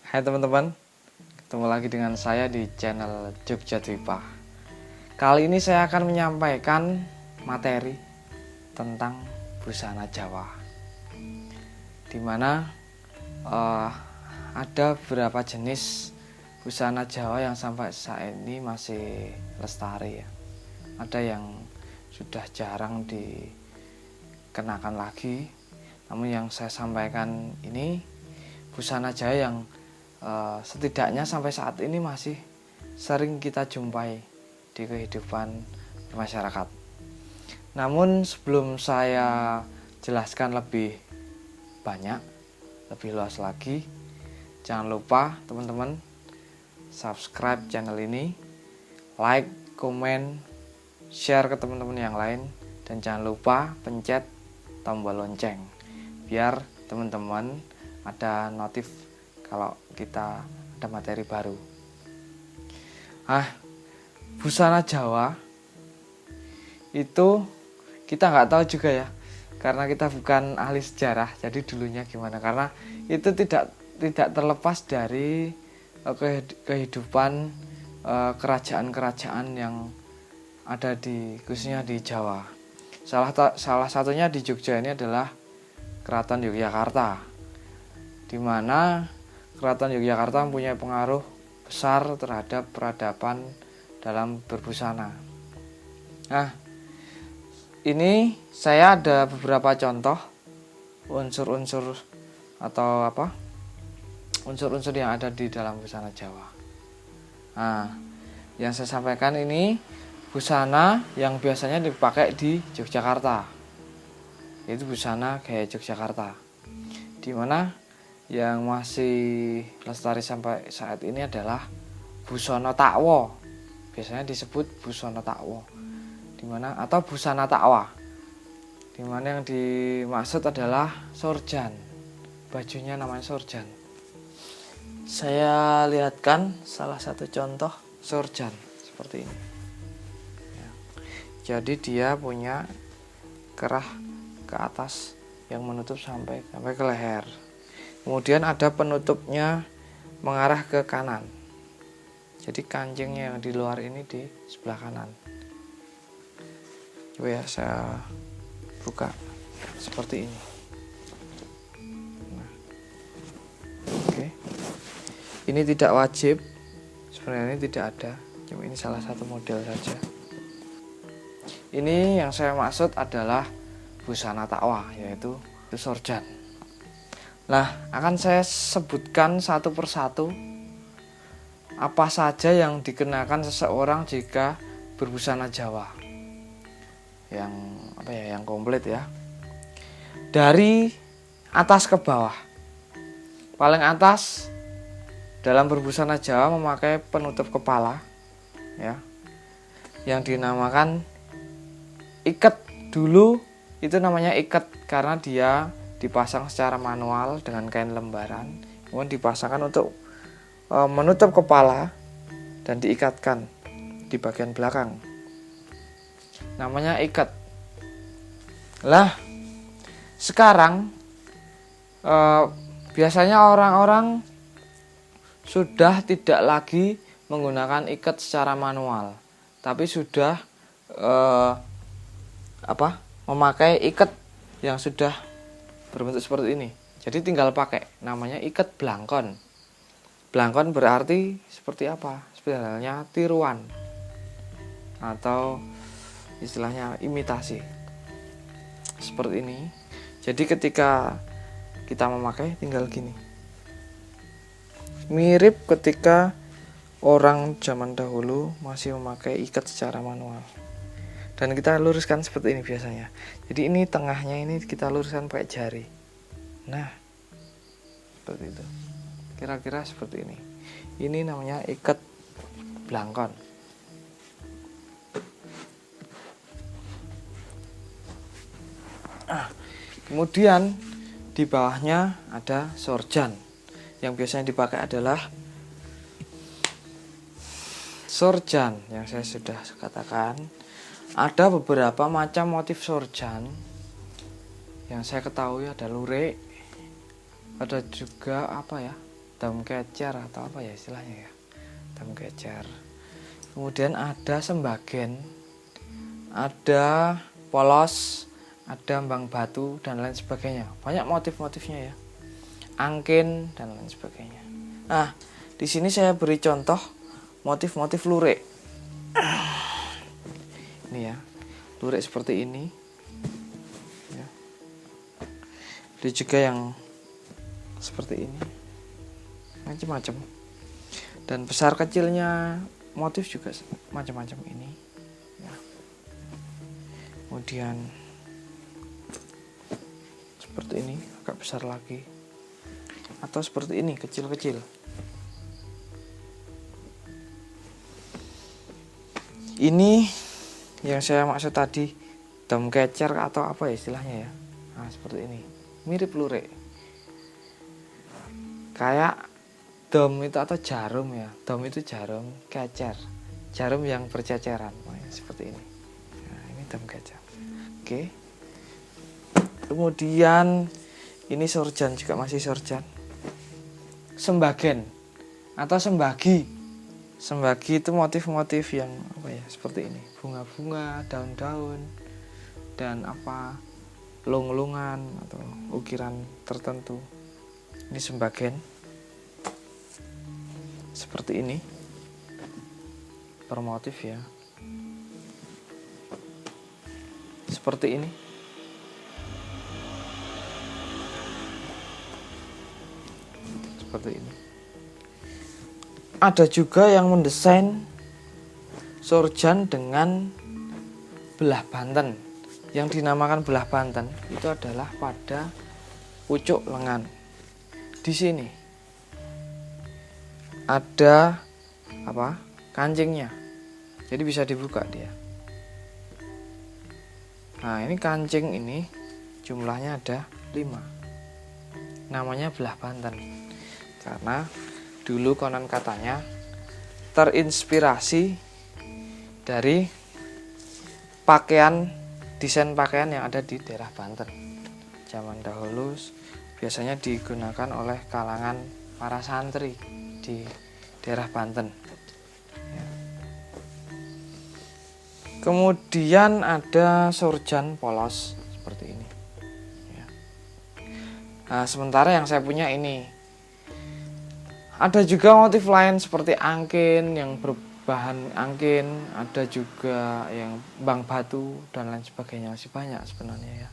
Hai teman-teman, ketemu lagi dengan saya di channel Jogja Dwipa. Kali ini saya akan menyampaikan materi tentang busana Jawa, dimana ada beberapa jenis busana Jawa yang sampai saat ini masih lestari ya. Ada yang sudah jarang dikenakan lagi, namun yang saya sampaikan ini busana Jawa yang setidaknya sampai saat ini masih sering kita jumpai di kehidupan masyarakat. Namun sebelum saya jelaskan lebih banyak, lebih luas lagi, jangan lupa teman-teman subscribe channel ini, like, komen, share ke teman-teman yang lain, dan jangan lupa pencet tombol lonceng biar teman-teman ada notif kalau kita ada materi baru. Busana Jawa itu kita nggak tahu juga ya, karena kita bukan ahli sejarah. Jadi dulunya gimana? Karena itu tidak terlepas dari kehidupan kerajaan-kerajaan yang ada khususnya di Jawa. Salah satunya di Jogja ini adalah Keraton Yogyakarta, di mana Keraton Yogyakarta mempunyai pengaruh besar terhadap peradaban dalam berbusana. Ini saya ada beberapa contoh unsur-unsur yang ada di dalam busana Jawa. Yang saya sampaikan ini busana yang biasanya dipakai di Yogyakarta, yaitu busana gaya Yogyakarta, di mana yang masih lestari sampai saat ini adalah busana takwa. Biasanya disebut busana takwa, atau busana takwa, di mana yang dimaksud adalah sorjan. Bajunya namanya sorjan. Saya lihatkan salah satu contoh sorjan seperti ini. Jadi dia punya kerah ke atas yang menutup sampai ke leher. Kemudian ada penutupnya mengarah ke kanan. Jadi kancingnya yang di luar ini di sebelah kanan. Coba ya saya buka seperti ini. Oke. Ini tidak wajib. Sebenarnya ini tidak ada. Cuma ini salah satu model saja. Ini yang saya maksud adalah busana takwa, yaitu sorjan. Akan saya sebutkan satu persatu apa saja yang dikenakan seseorang jika berbusana Jawa. Yang komplit ya. Dari atas ke bawah. Paling atas dalam berbusana Jawa memakai penutup kepala ya. Yang dinamakan iket. Dulu itu namanya iket karena dia dipasang secara manual dengan kain lembaran, kemudian dipasangkan untuk menutup kepala dan diikatkan di bagian belakang. Namanya iket. Sekarang biasanya orang-orang sudah tidak lagi menggunakan iket secara manual, tapi sudah memakai iket yang sudah berbentuk seperti ini. Jadi tinggal pakai, namanya iket blangkon. Blangkon berarti seperti apa? Seperti halnya tiruan atau istilahnya imitasi. Seperti ini. Jadi ketika kita memakai tinggal gini. Mirip ketika orang zaman dahulu masih memakai iket secara manual. Dan kita luruskan seperti ini biasanya. Jadi ini tengahnya ini kita luruskan pakai jari. Seperti itu. Kira-kira seperti ini. Ini namanya iket blangkon. Kemudian di bawahnya ada sorjan. Yang biasanya dipakai adalah sorjan yang saya sudah katakan. Ada beberapa macam motif sorjan. Yang saya ketahui ada lurik, ada juga dam kecer atau apa ya istilahnya ya, dam kecer. Kemudian ada sembagen, ada polos, ada embang batu dan lain sebagainya. Banyak motif-motifnya ya, angkin dan lain sebagainya. Nah, di sini saya beri contoh motif-motif lurik. Ini ya, lurik seperti ini. Ya. Ada juga yang seperti ini, macam-macam. Dan besar kecilnya motif juga macam-macam ini. Ya. Kemudian seperti ini, agak besar lagi. Atau seperti ini, kecil-kecil. Ini yang saya maksud tadi, dam kecer atau apa ya istilahnya ya. Nah, seperti ini. Mirip lurik. Kayak dom itu atau jarum ya. Dom itu jarum, kecer jarum yang berceceran. Seperti ini. Nah, ini dam kecer. Oke. Kemudian ini sorjan, juga masih sorjan. Sembagen atau sembagi. Sembagi itu motif-motif yang apa ya, seperti ini. Bunga-bunga, daun-daun, dan apa, lung-lungan atau ukiran tertentu. Ini sembagen. Seperti ini. Per motif ya. Seperti ini. Seperti ini. Ada juga yang mendesain sorjan dengan belah Banten. Yang dinamakan belah Banten itu adalah pada pucuk lengan. Di sini ada apa? Kancingnya. Jadi bisa dibuka dia. Nah, ini kancing ini jumlahnya ada 5. Namanya belah Banten. Karena dulu konon katanya terinspirasi dari desain pakaian yang ada di daerah Banten. Zaman dahulu biasanya digunakan oleh kalangan para santri di daerah Banten. Ya. Kemudian ada sorjan polos seperti ini. Ya. Nah, sementara yang saya punya ini. Ada juga motif lain seperti angkin yang berbahan angkin, ada juga yang bang batu dan lain sebagainya, masih banyak sebenarnya ya.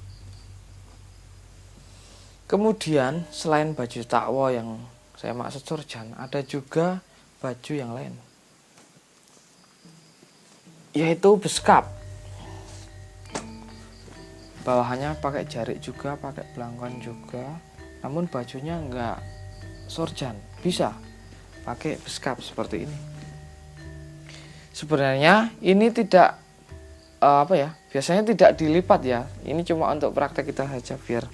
Kemudian selain baju takwa yang saya maksud sorjan, ada juga baju yang lain, yaitu beskap. Bawahannya pakai jarik juga, pakai belangkon juga, namun bajunya enggak sorjan, bisa pakai beskap seperti ini. Sebenarnya ini tidak biasanya tidak dilipat ya. Ini cuma untuk praktek kita saja biar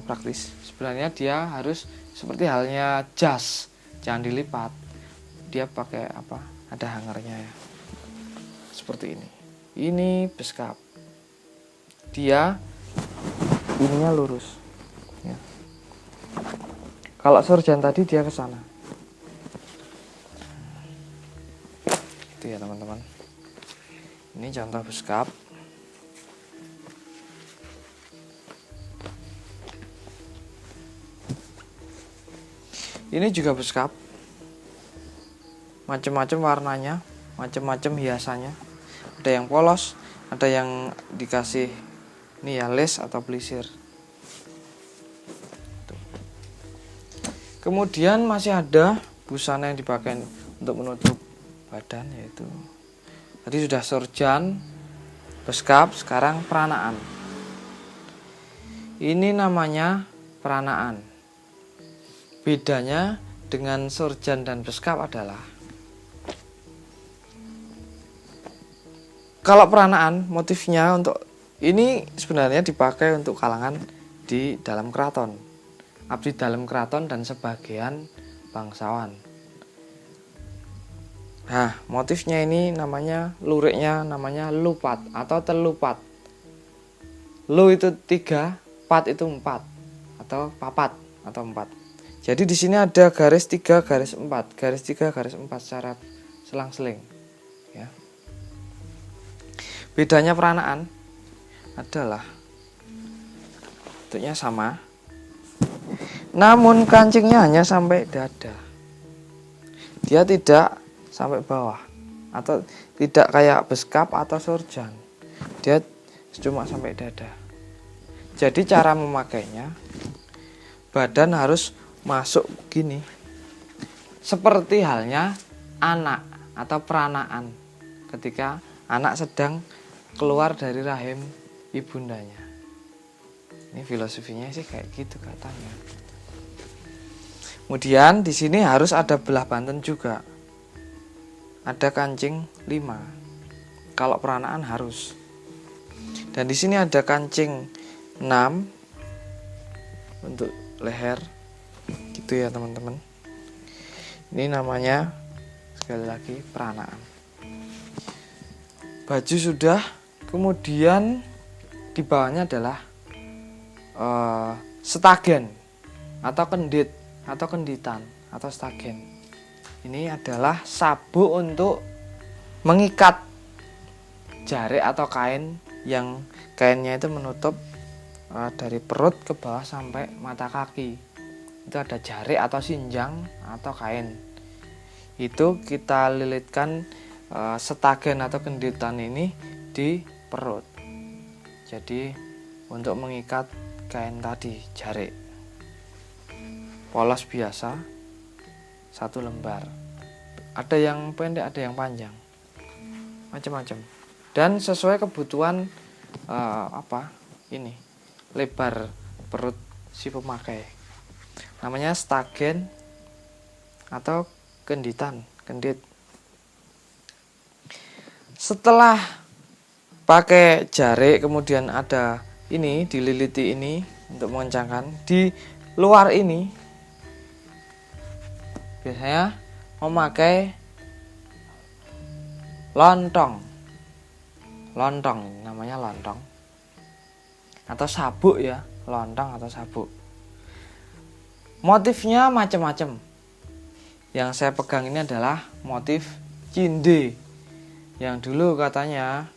praktis. Sebenarnya dia harus seperti halnya jas, jangan dilipat. Dia pakai ada hangernya ya. Seperti ini. Ini beskap. Dia ininya lurus. Ya. Kalau sorjan tadi dia ke sana. Itu ya teman-teman. Ini contoh beskap. Ini juga beskap. Macam-macam warnanya, macam-macam hiasannya. Ada yang polos, ada yang dikasih ini ya les atau pelisir. Kemudian masih ada busana yang dipakai untuk menutup badan, yaitu tadi sudah sorjan, beskap, sekarang peranaan. Ini namanya peranaan. Bedanya dengan sorjan dan beskap adalah kalau peranaan motifnya untuk ini sebenarnya dipakai untuk kalangan di dalam keraton. Abdi dalam keraton dan sebagian bangsawan. Nah, motifnya ini namanya, luriknya namanya lupat atau telupat. Lu itu 3, pat itu 4 atau papat atau 4. Jadi di sini ada garis 3 garis 4, garis 3 garis 4 secara selang-seling ya. Bedanya peranaan adalah bentuknya sama, namun kancingnya hanya sampai dada. Dia tidak sampai bawah, atau tidak kayak beskap atau surjan. Dia cuma sampai dada. Jadi cara memakainya, badan harus masuk gini, seperti halnya anak atau peranaan ketika anak sedang keluar dari rahim ibundanya. Ini filosofinya sih kayak gitu katanya. Kemudian di sini harus ada belah banten juga. Ada kancing 5. Kalau peranaan harus. Dan di sini ada kancing 6 untuk leher. Gitu ya teman-teman. Ini namanya sekali lagi peranaan. Baju sudah, kemudian di bawahnya adalah stagen atau kendit atau kenditan atau stagen. Ini adalah sabuk untuk mengikat jarik atau kain, yang kainnya itu menutup dari perut ke bawah sampai mata kaki. Itu ada jarik atau sinjang atau kain. Itu kita lilitkan stagen atau kenditan ini di perut. Jadi untuk mengikat kain tadi, jarik polos biasa 1 lembar. Ada yang pendek, ada yang panjang, macam-macam. Dan sesuai kebutuhan lebar perut si pemakai. Namanya stagen atau kenditan, kendit. Setelah pakai jarik, kemudian ada ini dililiti ini untuk mengencangkan. Di luar ini biasanya memakai lontong. Lontong namanya lontong. Atau sabuk ya, lontong atau sabuk. Motifnya macam-macam. Yang saya pegang ini adalah motif cinde. Yang dulu katanya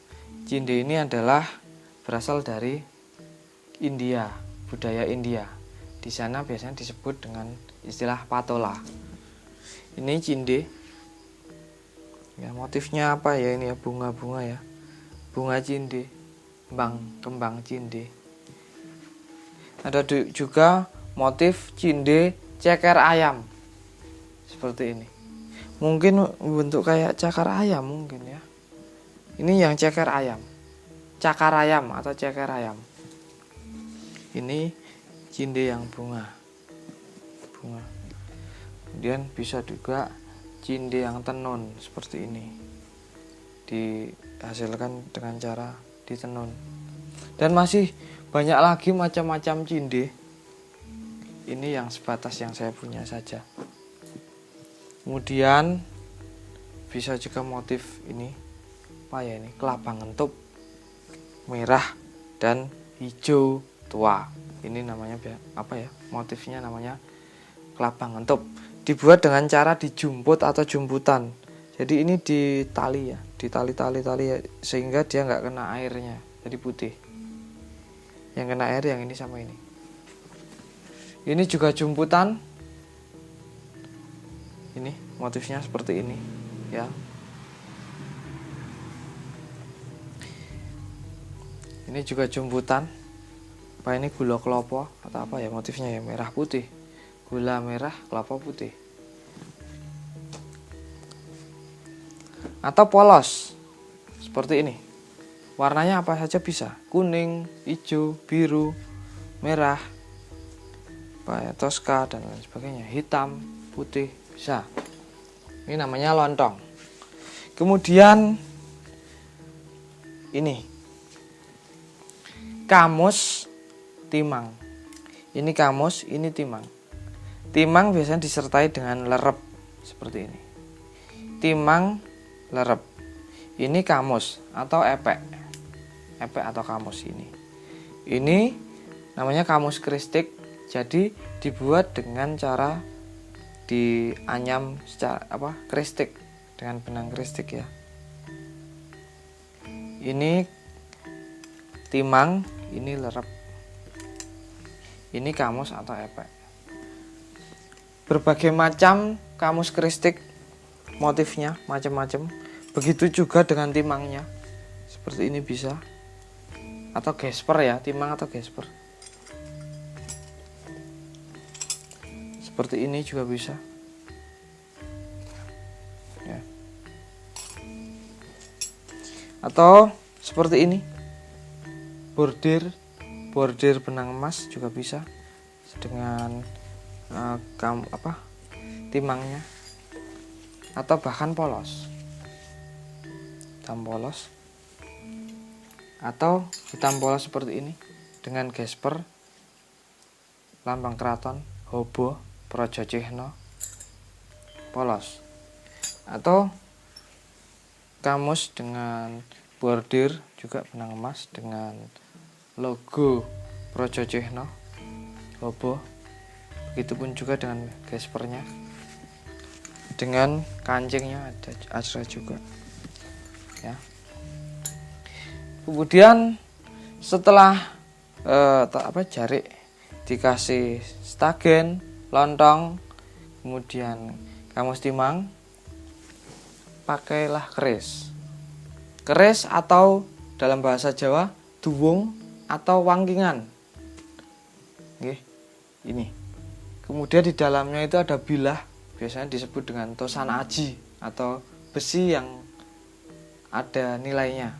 cinde ini adalah berasal dari India, budaya India. Di sana biasanya disebut dengan istilah patola. Ini cinde. Ya, motifnya apa ya ini ya, bunga-bunga ya. Bunga cinde, kembang cinde. Ada juga motif cinde ceker ayam. Seperti ini. Mungkin bentuk kayak cakar ayam mungkin ya. Ini yang ceker ayam. Cakar ayam atau ceker ayam. Ini cinde yang bunga. Kemudian bisa juga cinde yang tenun seperti ini. Dihasilkan dengan cara ditenun. Dan masih banyak lagi macam-macam cinde. Ini yang sebatas yang saya punya saja. Kemudian bisa juga motif ini apa ya ini, kelapa ngentup merah dan hijau tua. Ini namanya apa ya? Motifnya namanya kelapa ngentup. Dibuat dengan cara dijumput atau jumputan. Jadi ini ditali ya, ditali ya, sehingga dia nggak kena airnya. Jadi putih. Yang kena air yang ini sama ini. Ini juga jumputan. Ini motifnya seperti ini, ya. Ini juga jumputan. Apa ini gula kelapa atau apa ya motifnya ya, merah putih. Gula merah, kelapa putih. Atau polos. Seperti ini. Warnanya apa saja bisa. Kuning, hijau, biru, merah, toska dan lain sebagainya, hitam, putih bisa. Ini namanya lontong. Kemudian ini kamus timang. Ini kamus, ini timang. Timang biasanya disertai dengan lerep seperti ini. Timang, lerep. Ini kamus atau epek atau kamus ini. Ini namanya kamus kristik Jadi dibuat dengan cara dianyam secara kristik, dengan benang kristik ya. Ini timang, ini lerep. Ini kamus atau epek. Berbagai macam kamus kristik, motifnya macam-macam. Begitu juga dengan timangnya. Seperti ini bisa. Atau gesper ya, timang atau gesper. Seperti ini juga bisa ya. Atau seperti ini, bordir benang emas juga bisa dengan timangnya. Atau bahkan polos, hitam polos, atau hitam polos seperti ini dengan gesper, lambang keraton, hobo, Praja Cihna, polos. Atau kamus dengan bordir juga benang emas dengan logo Praja Cihna, hobo. Begitupun juga dengan gespernya, dengan kancingnya ada asra juga ya. Kemudian setelah jarik dikasih stagen, lontong, kemudian kamus timang, pakailah keris. Keris atau dalam bahasa Jawa duwung atau wangkingan. Oke, ini. Kemudian di dalamnya itu ada bilah, biasanya disebut dengan tosana aji atau besi yang ada nilainya.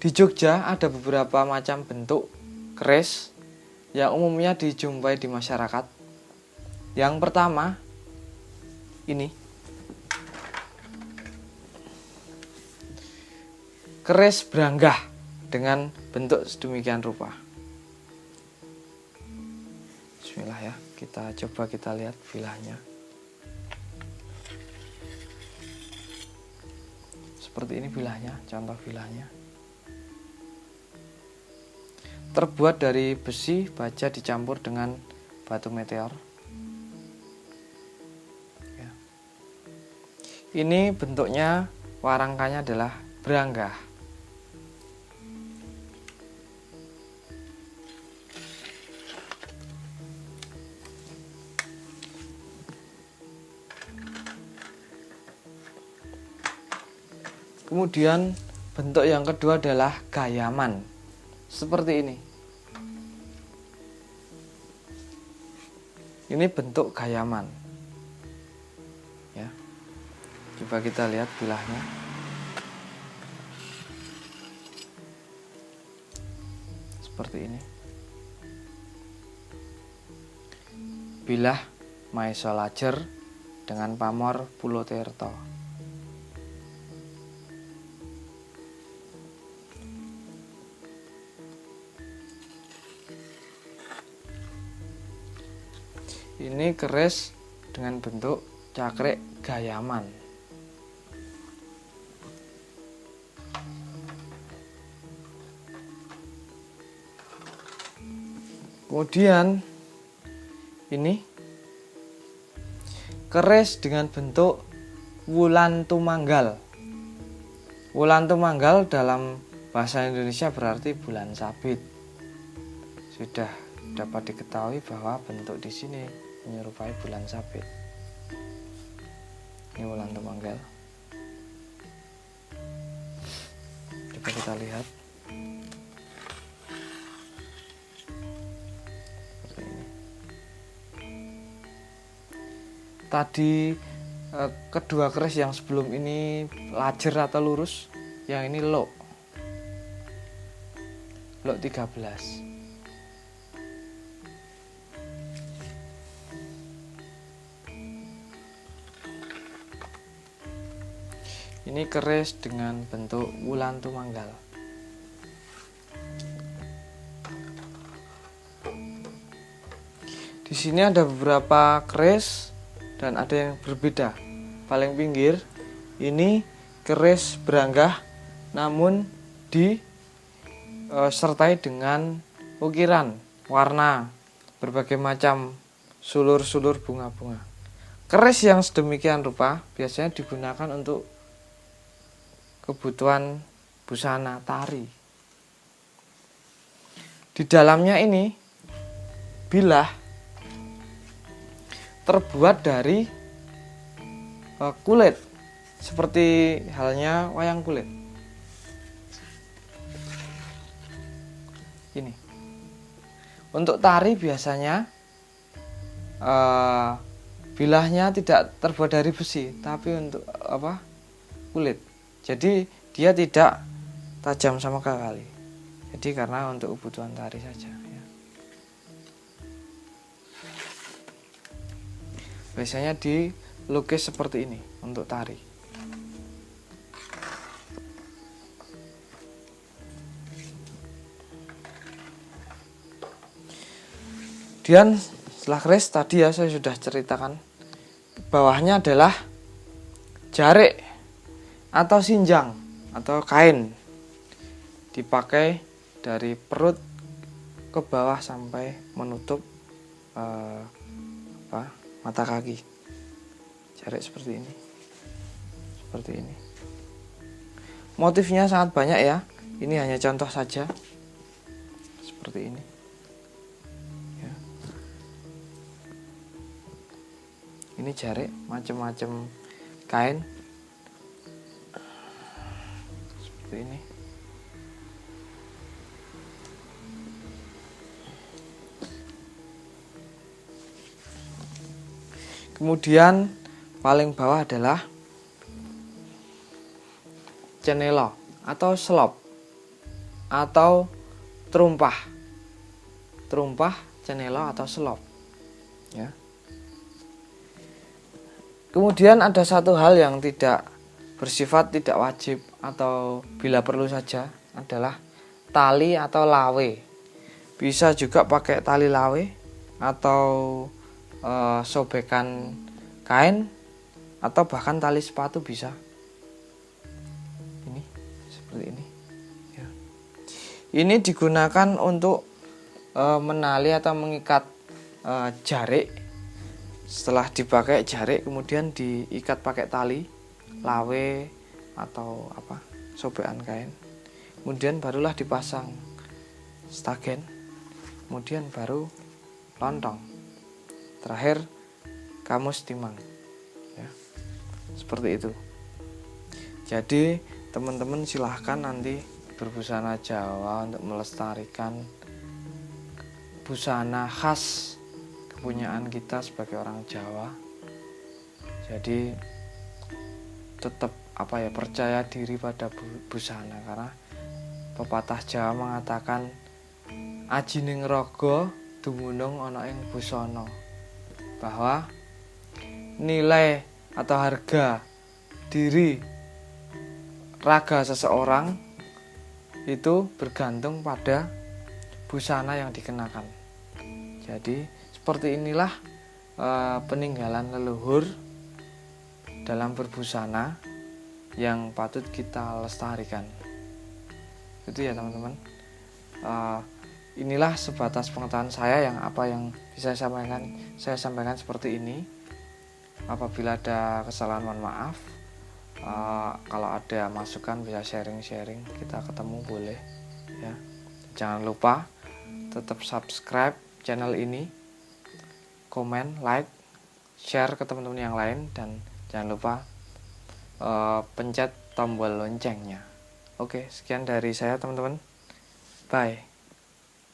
Di Jogja ada beberapa macam bentuk keris yang umumnya dijumpai di masyarakat. Yang pertama, ini. Keris branggah dengan bentuk sedemikian rupa. Bismillah ya, kita lihat bilahnya. Seperti ini bilahnya, contoh bilahnya. Terbuat dari besi baja dicampur dengan batu meteor. Ini bentuknya, warangkanya adalah branggah. Kemudian bentuk yang kedua adalah gayaman. Seperti ini. Ini bentuk gayaman. Ya. Coba kita lihat bilahnya. Seperti ini. Bilah Maesa Lajer dengan pamor Pulo Tirta. Ini keris dengan bentuk cakrik gayaman. Kemudian ini keris dengan bentuk wulan tumanggal. Wulan tumanggal dalam bahasa Indonesia berarti bulan sabit. Sudah dapat diketahui bahwa bentuk di sini menyerupai bulan sabit. Ini wulan tumanggal. Coba kita lihat. Tadi kedua keris yang sebelum ini lajer atau lurus, yang ini lok 13. Ini keris dengan bentuk wulan tumanggal. Di sini ada beberapa keris dan ada yang berbeda. Paling pinggir ini keris branggah namun disertai dengan ukiran warna berbagai macam sulur-sulur bunga-bunga. Keris yang sedemikian rupa biasanya digunakan untuk kebutuhan busana tari. Di dalamnya ini bilah terbuat dari kulit, seperti halnya wayang kulit. Ini untuk tari biasanya bilahnya tidak terbuat dari besi, tapi untuk kulit. Jadi dia tidak tajam sama sekali. Jadi karena untuk kebutuhan tari saja. Ya. Biasanya dilukis seperti ini untuk tari. Kemudian setelah keris tadi ya saya sudah ceritakan, bawahnya adalah jarik atau sinjang atau kain, dipakai dari perut ke bawah sampai menutup mata kaki. Jarik seperti ini, seperti ini. Motifnya sangat banyak ya. Ini hanya contoh saja, seperti ini. Ini jarik, macam-macam kain seperti ini. Kemudian paling bawah adalah cenelo atau selop atau terumpah. Terumpah, cenelo atau selop. Ya. Kemudian ada satu hal yang tidak bersifat tidak wajib atau bila perlu saja adalah tali atau lawe. Bisa juga pakai tali lawe atau sobekan kain atau bahkan tali sepatu bisa. Ini seperti ini. Ya. Ini digunakan untuk menali atau mengikat jarik. Setelah dipakai jarik kemudian diikat pakai tali lawe atau sobekan kain. Kemudian barulah dipasang stagen. Kemudian baru lontong. Terakhir kamus timang. Ya. Seperti itu. Jadi teman-teman silahkan nanti berbusana Jawa untuk melestarikan busana khas kepunyaan kita sebagai orang Jawa. Jadi tetap percaya diri pada busana, karena pepatah Jawa mengatakan aji ning raga dumunung ana ing busana, bahwa nilai atau harga diri raga seseorang itu bergantung pada busana yang dikenakan. Jadi seperti inilah peninggalan leluhur dalam berbusana yang patut kita lestarikan. Itu ya teman-teman. Inilah sebatas pengetahuan saya yang bisa saya sampaikan seperti ini. Apabila ada kesalahan mohon maaf. Kalau ada masukan bisa sharing-sharing, kita ketemu boleh ya. Jangan lupa tetap subscribe channel ini, komen, like, share ke teman-teman yang lain, dan jangan lupa pencet tombol loncengnya. Oke, sekian dari saya teman-teman. Bye.